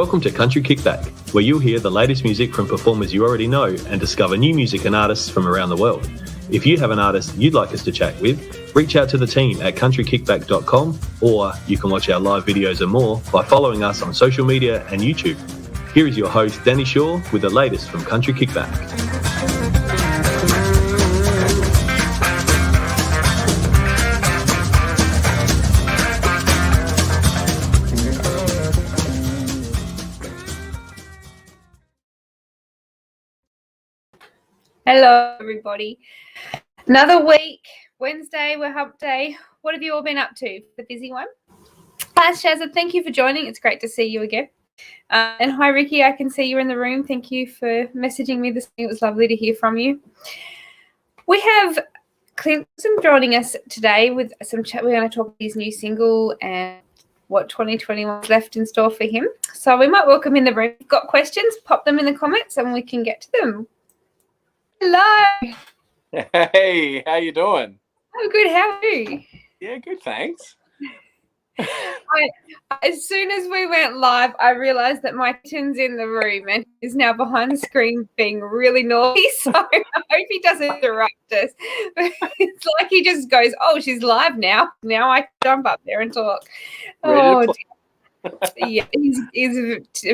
Welcome to Country Kickback, where you'll hear the latest music from performers you already know and discover new music and artists from around the world. If you have an artist you'd like us to chat with, reach out to the team at countrykickback.com, or you can watch our live videos and more by following us on social media and YouTube. Here is your host, Danny Shaw, with the latest from Country Kickback. Hello, everybody. Another week, Wednesday, we're hump day. What have you all been up to? The busy one. Hi, Shazza. Thank you for joining. It's great to see you again. And hi, Ricky. I can see you in the room. Thank you for messaging me this morning. It was lovely to hear from you. We have Clint Wilson joining us today with some chat. We're going to talk about his new single and what 2021 is left in store for him. So we might welcome in the room. If you've got questions, pop them in the comments and we can get to them. Hello. Hey, how you doing? I'm good. How are you? Yeah, good, thanks. As soon as we went live, I realised that my kitten's in the room and he's now behind the screen being really naughty. So I hope he doesn't interrupt us. It's like he just goes, "Oh, she's live now. Now I can jump up there and talk." Oh, yeah, he's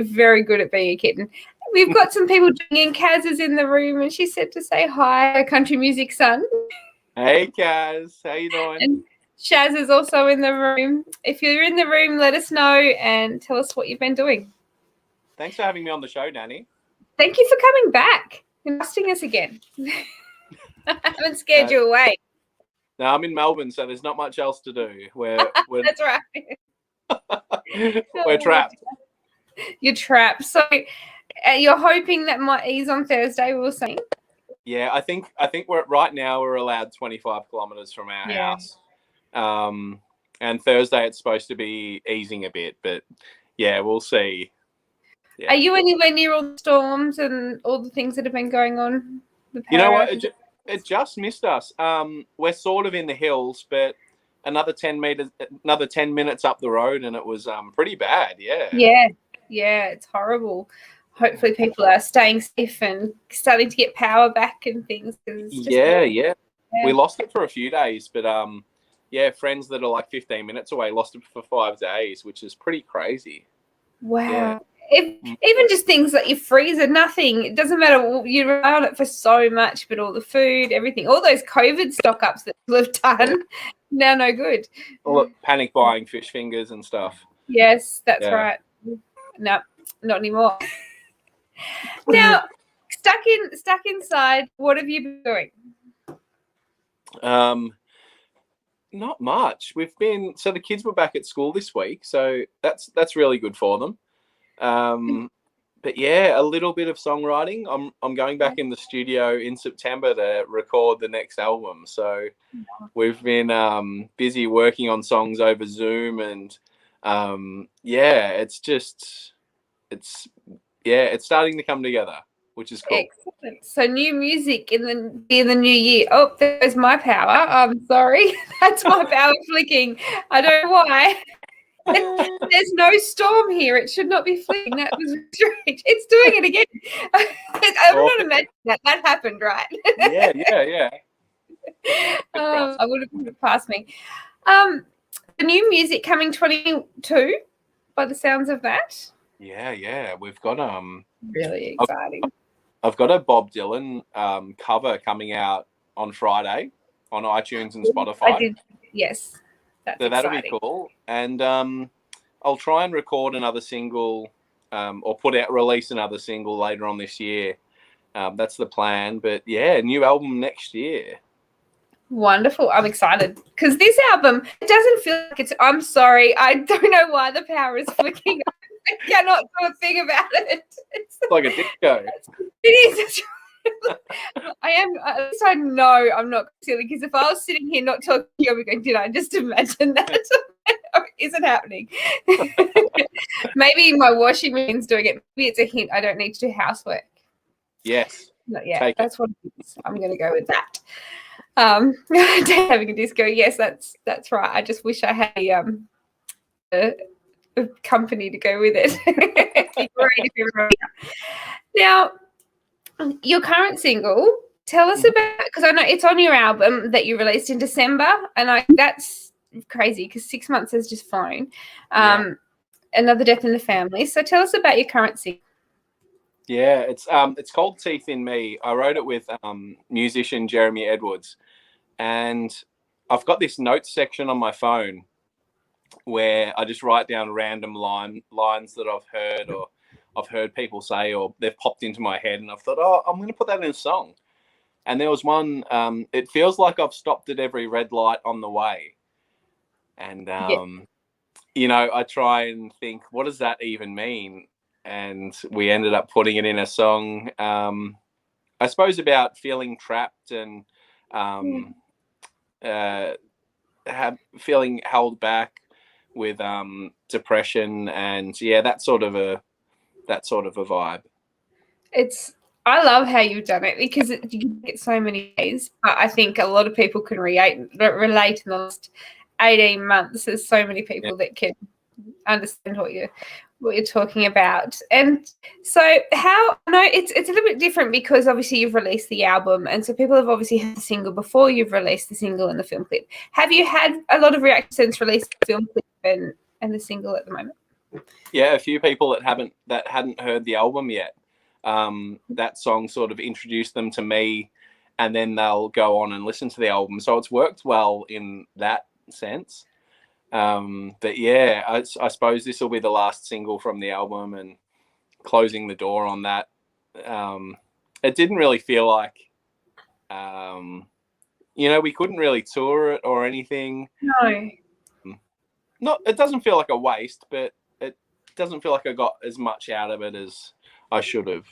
very good at being a kitten. We've got some people joining in. Kaz is in the room and she said to say hi, her country music son. Hey, Kaz. How you doing? And Shaz is also in the room. If you're in the room, let us know and tell us what you've been doing. Thanks for having me on the show, Danny. Thank you for coming back and hosting us again. I haven't scared you away. No, I'm in Melbourne, so there's not much else to do. We're That's right. We're trapped. You're trapped. So you're hoping that might ease on Thursday, we'll see. Yeah, I think we're right now we're allowed 25 kilometres from our house. And Thursday it's supposed to be easing a bit, but yeah, we'll see. Yeah. Are you anywhere near all the storms and all the things that have been going on? You know what? It just missed us. We're sort of in the hills, but another 10 minutes up the road, and it was pretty bad. Yeah, it's horrible. Hopefully people are staying safe and starting to get power back and things. Yeah. We lost it for a few days, but friends that are like 15 minutes away lost it for 5 days, which is pretty crazy. Wow. Yeah. Even just things like your freezer, nothing. It doesn't matter. You rely on it for so much, but all the food, everything, all those COVID stock ups that people have done, now no good. All the panic buying fish fingers and stuff. Yes, that's right. No, not anymore. Now, stuck inside, what have you been doing? Not much. So the kids were back at school this week, so that's really good for them. But yeah, a little bit of songwriting. I'm going back in the studio in September to record the next album. So we've been busy working on songs over Zoom, and it's starting to come together, which is cool. Excellent. So new music in the new year. Oh, there's my power. I'm sorry. That's my power flicking. I don't know why. There's no storm here. It should not be flicking. That was strange. It's doing it again. I would not imagine that happened, right? Yeah. I would have put it past me. The new music coming 22 by the sounds of that. Yeah. We've got really exciting. I've got a Bob Dylan cover coming out on Friday on iTunes and Spotify. I did, yes. So that'll be cool. And I'll try and record another single or release another single later on this year. That's the plan. But yeah, new album next year. Wonderful. I'm excited because this album, it doesn't feel like I'm sorry. I don't know why the power is flicking. I cannot do a thing about it. It's like a disco. It is. At least I know I'm not silly, because if I was sitting here not talking, I'd be going, did I just imagine that? Is it happening? Maybe my washing machine's doing it. Maybe it's a hint I don't need to do housework. Yes. That's what it is. I'm going to go with that. Having a disco. Yes, that's right. I just wish I had a company to go with it. Great if you remember. Now, your current single, tell us about, because I know it's on your album that you released in December, and that's crazy because 6 months has just flown. Another Death in the Family. So tell us about your current single. Yeah, it's called Teeth in Me. I wrote it with musician Jeremy Edwards, and I've got this notes section on my phone where I just write down random lines that I've heard or I've heard people say, or they've popped into my head, and I've thought, oh, I'm going to put that in a song. And there was one, it feels like I've stopped at every red light on the way. And, you know, I try and think, what does that even mean? And we ended up putting it in a song, I suppose, about feeling trapped and feeling held back with depression, and that sort of a vibe. I love how you've done it, because you can get so many ways, but I think a lot of people can relate in the last 18 months. There's so many people that can understand what you're talking about. And so I know it's a little bit different, because obviously you've released the album, and so people have obviously heard the single before you've released the single and the film clip. Have you had a lot of reactions since releasing the film clip and the single at the moment? Yeah, a few people that hadn't heard the album yet. That song sort of introduced them to me, and then they'll go on and listen to the album. So it's worked well in that sense. But yeah, I suppose this will be the last single from the album and closing the door on that. It didn't really feel like, we couldn't really tour it or anything. No. It doesn't feel like a waste, but it doesn't feel like I got as much out of it as I should have.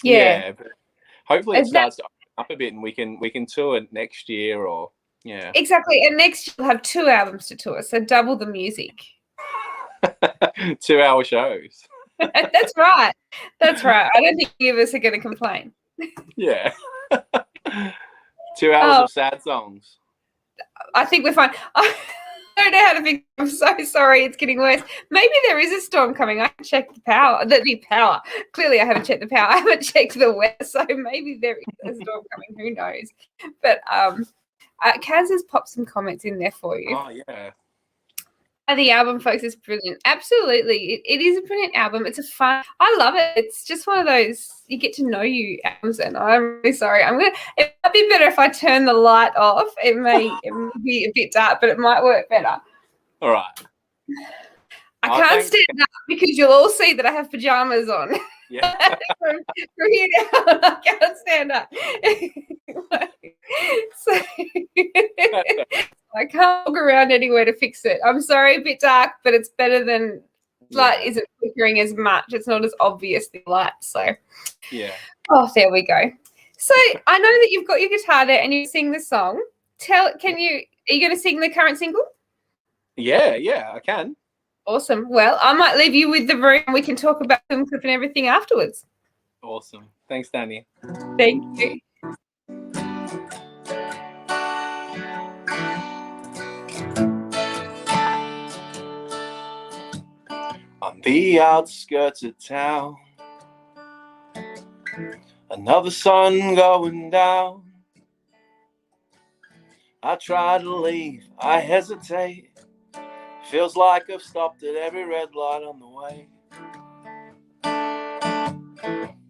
Yeah, but hopefully it starts to open up a bit, and we can tour it next year, or exactly. And next year we'll have 2 albums to tour, so double the music. 2-hour shows. That's right. I don't think any of us are going to complain. Yeah. 2 hours of sad songs. I think we're fine. I don't know how to think. I'm so sorry. It's getting worse. Maybe there is a storm coming. I haven't checked the power. The power. Clearly, I haven't checked the power. I haven't checked the weather. So maybe there is a storm coming. Who knows? But Kaz has popped some comments in there for you. Oh, yeah. The album, folks, is brilliant. Absolutely. It is a brilliant album. It's I love it. It's just one of those, you get to know you albums, and I'm really sorry. It might be better if I turn the light off. It may be a bit dark, but it might work better. All right. I can't stand up, because you'll all see that I have pajamas on. Yeah. from here down, I can't stand up. So I can't walk around anywhere to fix it. I'm sorry, a bit dark, but it's better than light isn't flickering as much. It's not as obvious, the light. So yeah. Oh, there we go. So I know that you've got your guitar there and you sing the song. Are you going to sing the current single? Yeah, I can. Awesome. Well, I might leave you with the room. We can talk about film clip and everything afterwards. Awesome. Thanks, Danny. Thank you. On the outskirts of town, another sun going down. I try to leave, I hesitate. Feels like I've stopped at every red light on the way.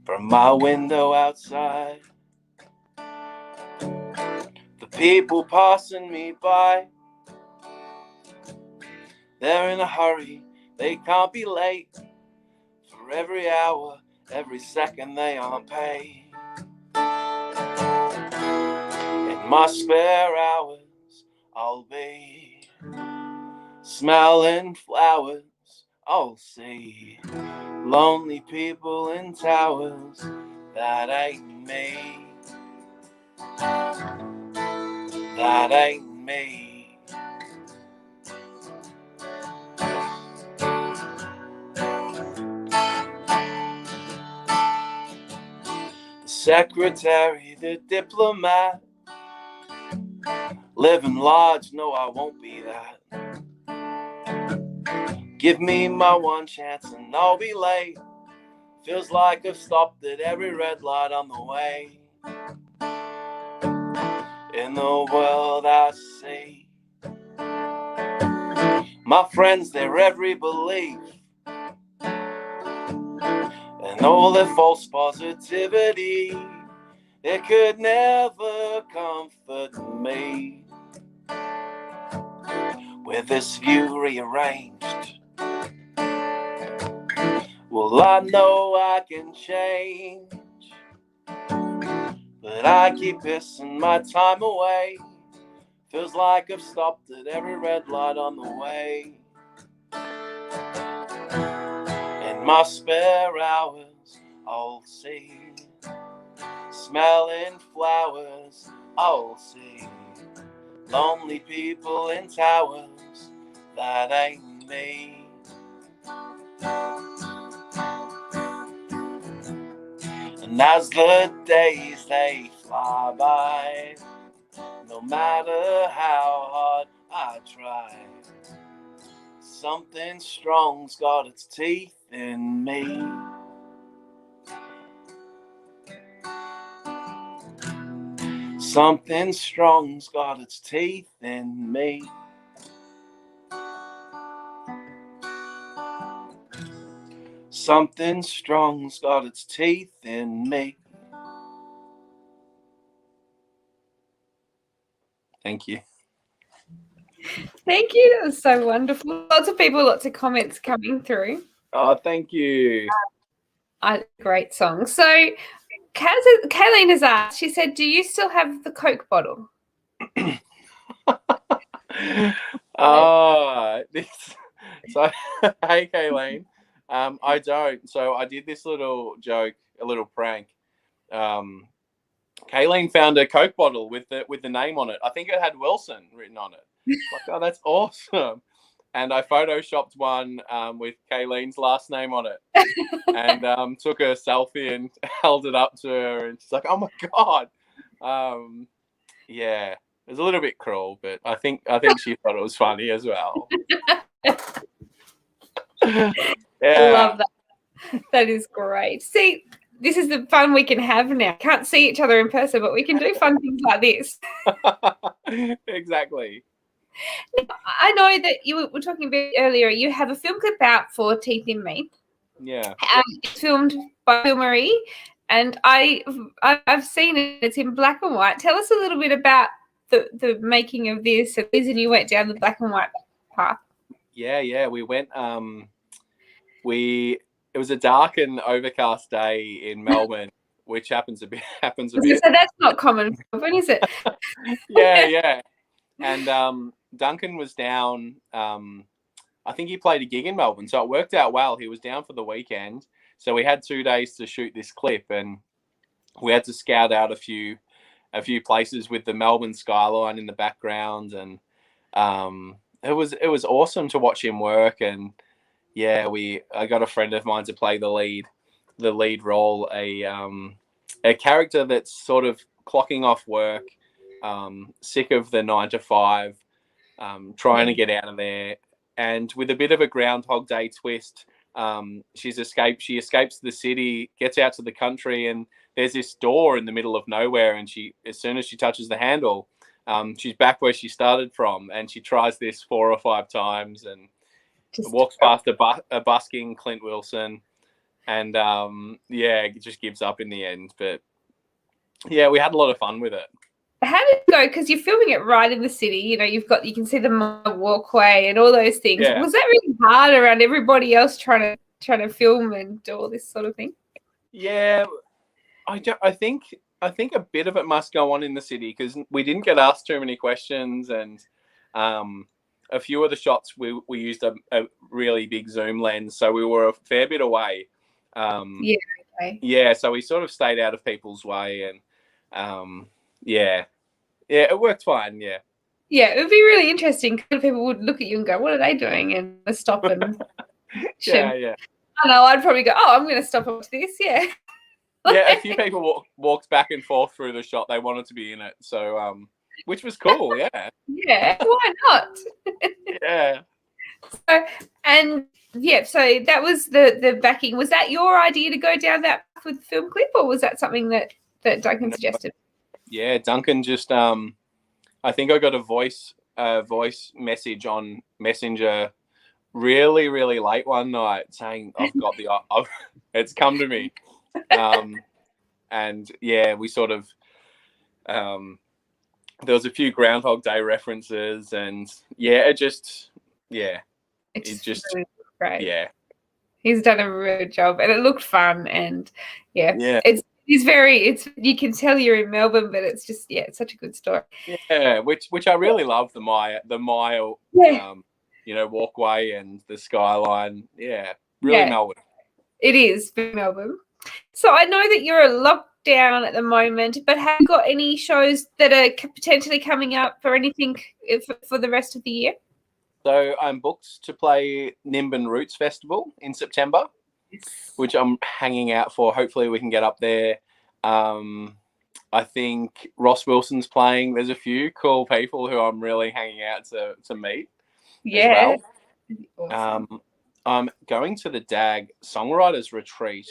From my window outside, the people passing me by, they're in a hurry, they can't be late. For every hour, every second they aren't paid. In my spare hours, I'll be smelling flowers. I'll see lonely people in towers. That ain't me. That ain't me. The secretary, the diplomat, living large, no, I won't be that. Give me my one chance and I'll be late. Feels like I've stopped at every red light on the way. In the world I see, my friends, their every belief and all their false positivity, it could never comfort me. With this view rearranged, well, I know I can change, but I keep pissing my time away. Feels like I've stopped at every red light on the way. In my spare hours, I'll see, smelling flowers, I'll see lonely people in towers, that ain't me. And as the days they fly by, no matter how hard I try, something strong's got its teeth in me. Something strong's got its teeth in me. Something strong's got its teeth in me. Thank you. Thank you. That was so wonderful. Lots of people, lots of comments coming through. Oh, thank you. Great song. So Kayleen has asked, she said, do you still have the Coke bottle? So hey Kayleen, I don't. So I did this little joke, a little prank. Kayleen found a Coke bottle with the name on it. I think it had Wilson written on it. Like, oh, that's awesome. And I photoshopped one with Kayleen's last name on it, and took a selfie and held it up to her, and she's like, "Oh my god!" Yeah, it was a little bit cruel, but I think she thought it was funny as well. Yeah. I love that. That is great. See, this is the fun we can have now. Can't see each other in person, but we can do fun things like this. Exactly. Now, I know that you were talking about earlier. You have a film clip out for Teeth in Me. Yeah. It's filmed by Bill Marie, and I've seen it. It's in black and white. Tell us a little bit about the making of this, and the reason you went down the black and white path. Yeah. We went. It was a dark and overcast day in Melbourne, which happens a bit. So that's not common, is it? Yeah. And Duncan was down. I think he played a gig in Melbourne, so it worked out well. He was down for the weekend, so we had 2 days to shoot this clip, and we had to scout out a few places with the Melbourne skyline in the background, and it was awesome to watch him work. And yeah, I got a friend of mine to play the lead role, a character that's sort of clocking off work, sick of the 9 to 5, trying to get out of there, and with a bit of a Groundhog Day twist, she escapes the city, gets out to the country, and there's this door in the middle of nowhere, and as soon as she touches the handle, she's back where she started from, and she tries this 4 or 5 times, and walks past a busking Clint Wilson, and just gives up in the end. But yeah, we had a lot of fun with it. How did it go? Because you're filming it right in the city. You know, you can see the walkway and all those things. Yeah. Was that really hard around everybody else trying to film and do all this sort of thing? Yeah, I think a bit of it must go on in the city, because we didn't get asked too many questions, and a few of the shots we used a really big zoom lens, so we were a fair bit away. So we sort of stayed out of people's way, and it worked fine. Yeah, it would be really interesting. People would look at you and go, "What are they doing?" and stop and yeah. I know. I'd probably go, "Oh, I'm going to stop and watch this." Yeah. Yeah, a few people walked back and forth through the shot. They wanted to be in it, so which was cool. Yeah. Yeah. Why not? Yeah. And yeah, so that was the backing. Was that your idea to go down that path with Film Clip, or was that something that Duncan suggested? Yeah, Duncan just I think I got a voice message on Messenger really, really late one night saying it's come to me. And yeah, we sort of there was a few Groundhog Day references, and yeah, it just really great. Yeah, he's done a really good job, and it looked fun, and yeah. It's you can tell you're in Melbourne, but it's just it's such a good story. Yeah, which I really love, the mile walkway and the skyline. Yeah, really Melbourne. It is Melbourne. So I know that you're a lockdown at the moment, but have you got any shows that are potentially coming up for anything for the rest of the year? So I'm booked to play Nimbin Roots Festival in September, which I'm hanging out for. Hopefully we can get up there. I think Ross Wilson's playing. There's a few cool people who I'm really hanging out to meet as well. Awesome. I'm going to the DAG Songwriters Retreat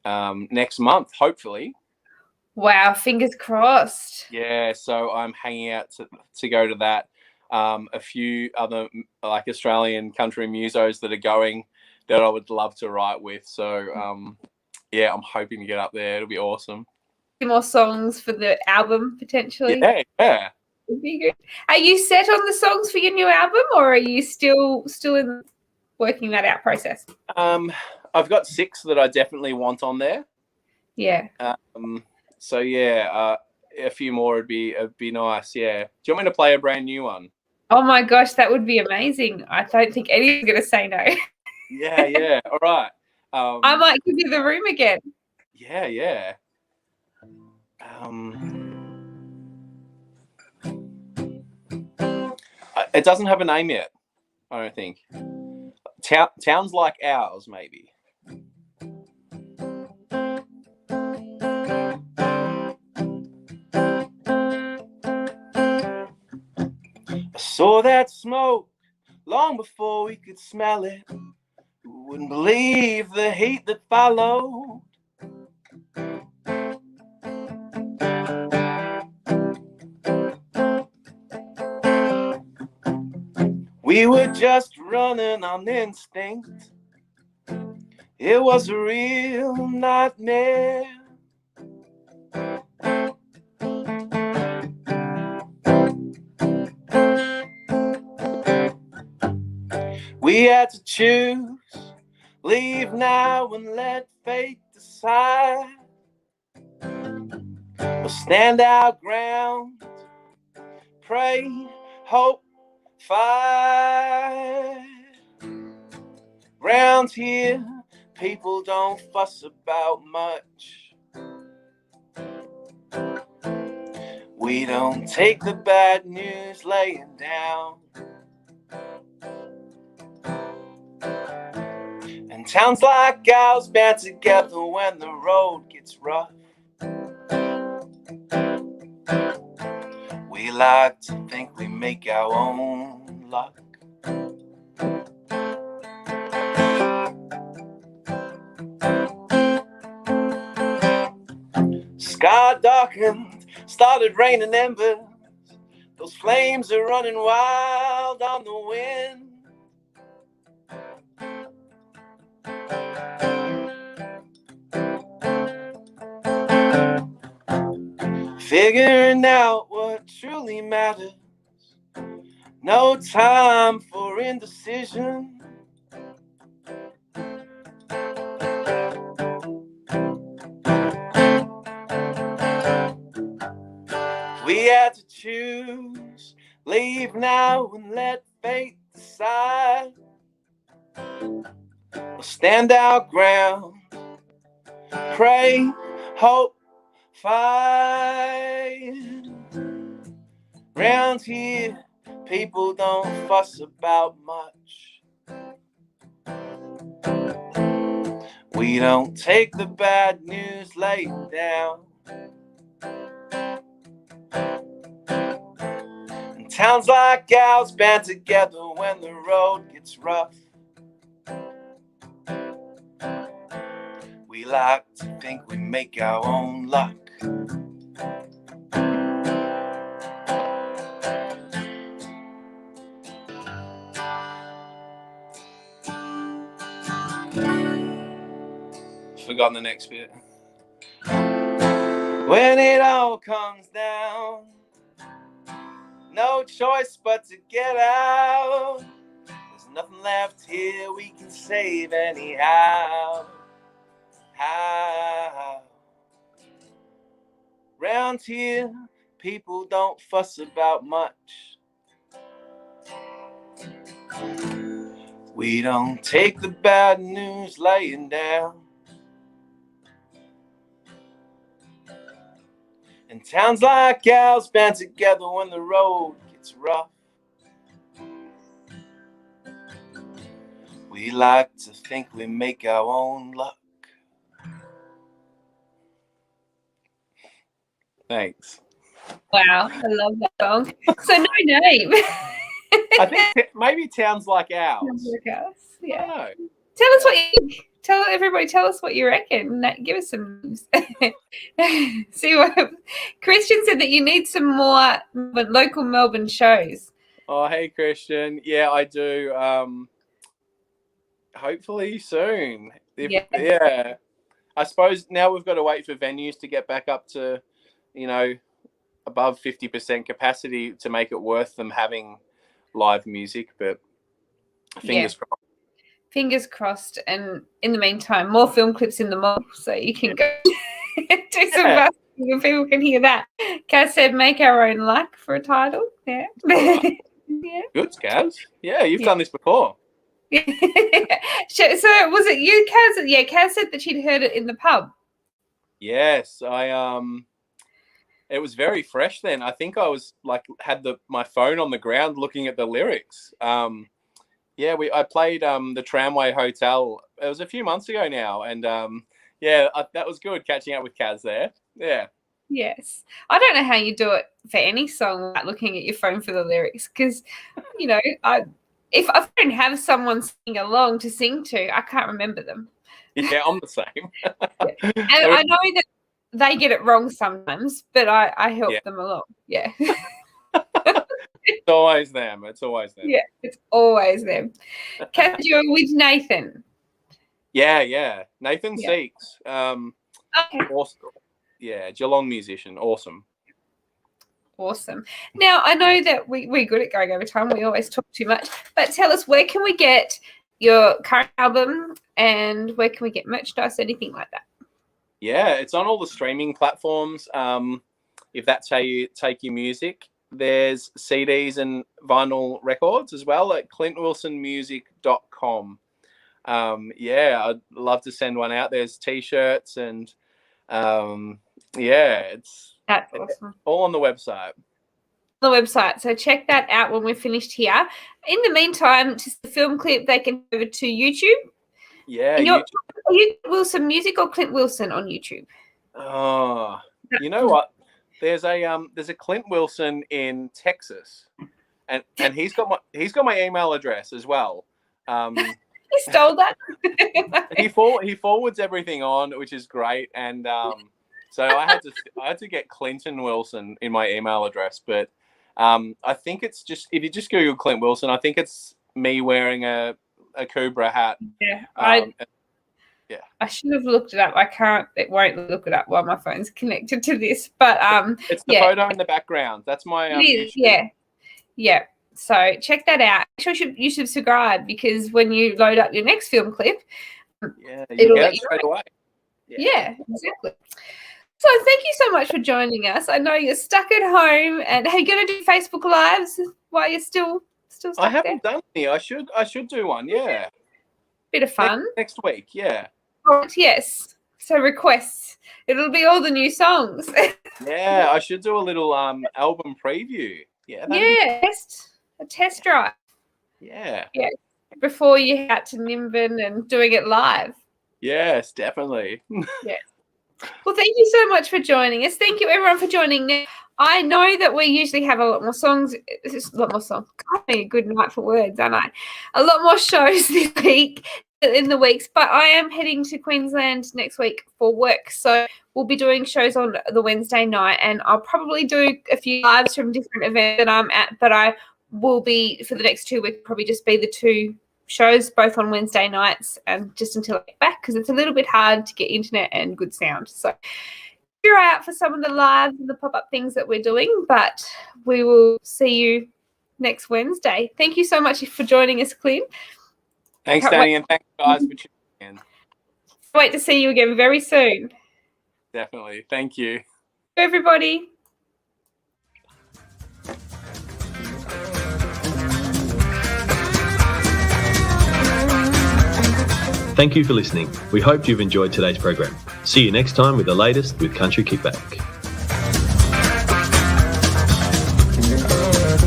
next month, hopefully. Wow, fingers crossed. Yeah, so I'm hanging out to go to that. A few other like Australian country musos that are going that I would love to write with. So I'm hoping to get up there. It'll be awesome. More songs for the album potentially. Yeah. It'd be good. Are you set on the songs for your new album, or are you still in working that out process? I've got 6 that I definitely want on there. Yeah. So yeah, a few more would be nice. Yeah. Do you want me to play a brand new one? Oh my gosh, that would be amazing. I don't think anyone's going to say no. Yeah. All right. I might give you the room again. Yeah. It doesn't have a name yet, I don't think. Towns Like Ours, maybe. I saw that smoke long before we could smell it. Who wouldn't believe the heat that followed? We were just running on instinct. It was a real nightmare. We had to choose, leave now and let fate decide. We'll stand our ground, pray, hope, fight. Round here, people don't fuss about much. We don't take the bad news laying down. And towns like ours band together when the road gets rough. We like to think we make our own luck. Sky darkened, started raining embers. Those flames are running wild on the wind. Figuring out what truly matters. No time for indecision. We had to choose, leave now and let fate decide. We'll stand our ground, pray, hope, fight. Round here, people don't fuss about much. We don't take the bad news laying down. And Towns like ours band together when the road gets rough. We like to think we make our own luck. Forgotten the next bit. When it all comes down, no choice but to get out. There's nothing left here we can save anyhow. How? Round here, people don't fuss about much. We don't take the bad news laying down. And towns like ours band together when the road gets rough. We like to think we make our own luck. Thanks. Wow, I love that song. So no name. I think maybe towns like ours. Towns like ours. Yeah. I don't know. Tell us what you reckon. Give us some news. See what Christian said, that you need some more local Melbourne shows. Oh, hey Christian. Yeah, I do. Hopefully soon. Yeah. I suppose now we've got to wait for venues to get back up to, above 50% capacity to make it worth them having live music, but fingers crossed. Fingers crossed. And in the meantime, more film clips in the mall so you can go do some busking and people can hear that. Kaz said, make our own luck for a title. Yeah. Yeah. Good, Kaz. Yeah, you've done this before. So was it you, Kaz? Yeah, Kaz said that she'd heard it in the pub. Yes, it was very fresh then. I think I was had my phone on the ground looking at the lyrics. I played the Tramway Hotel. It was a few months ago now, and that was good catching up with Kaz there. Yeah. Yes, I don't know how you do it for any song without looking at your phone for the lyrics, because if I don't have someone singing along to sing to, I can't remember them. Yeah, I'm the same. And I know that they get it wrong sometimes, but I help them along. Yeah. It's always them. Yeah, it's always them. Kaz, you're with Nathan. Yeah. Nathan Seeks. Okay. Awesome. Yeah, Geelong musician. Awesome. Now, I know that we're good at going over time. We always talk too much. But tell us, where can we get your current album and where can we get merchandise, anything like that? Yeah, it's on all the streaming platforms. If that's how you take your music. There's CDs and vinyl records as well at clintwilsonmusic.com. I'd love to send one out. There's T-shirts and That's awesome. All on the website. So check that out when we're finished here. In the meantime, just the film clip, they can go over to YouTube. Yeah. And are you Wilson Music or Clint Wilson on YouTube? Oh, you know what? There's a Clint Wilson in Texas, and he's got my email address as well. He stole that. he forwards everything on, which is great, and so I had to get Clinton Wilson in my email address, but I think it's just, if you just Google Clint Wilson, I think it's me wearing a Cobra hat. Yeah, I should have looked it up. It won't look it up while my phone's connected to this. But it's the photo in the background. That's my yeah. So check that out. Make sure you subscribe, because when you load up your next film clip, it'll get it straight away. Yeah, exactly. So thank you so much for joining us. I know you're stuck at home, and are you going to do Facebook Lives while you're still stuck I haven't done any. I should do one. Yeah. Bit of fun. Next week. Yeah. Right, yes. So requests. It'll be all the new songs. Yeah, I should do a little album preview. Yeah. A test drive. Yeah. Yeah. Before you head out to Nimbin and doing it live. Yes, definitely. Yeah. Well, thank you so much for joining us. Thank you, everyone, for joining. I know that we usually have a lot more songs. A lot more songs. God, a good night for words, aren't I? A lot more shows this week in the weeks, but I am heading to Queensland next week for work. So we'll be doing shows on the Wednesday night, and I'll probably do a few lives from different events that I'm at, but I will be, for the next 2 weeks, probably just be the 2 shows, both on Wednesday nights, and just until I get back, because it's a little bit hard to get internet and good sound. So keep your eye out for some of the lives and the pop-up things that we're doing, but we will see you next Wednesday. Thank you so much for joining us, Clint. Thanks, Danny, and thanks, guys, for tuning in. Wait to see you again very soon. Definitely. Thank you. Everybody. Thank you for listening. We hope you've enjoyed today's program. See you next time with the latest with Country Kickback.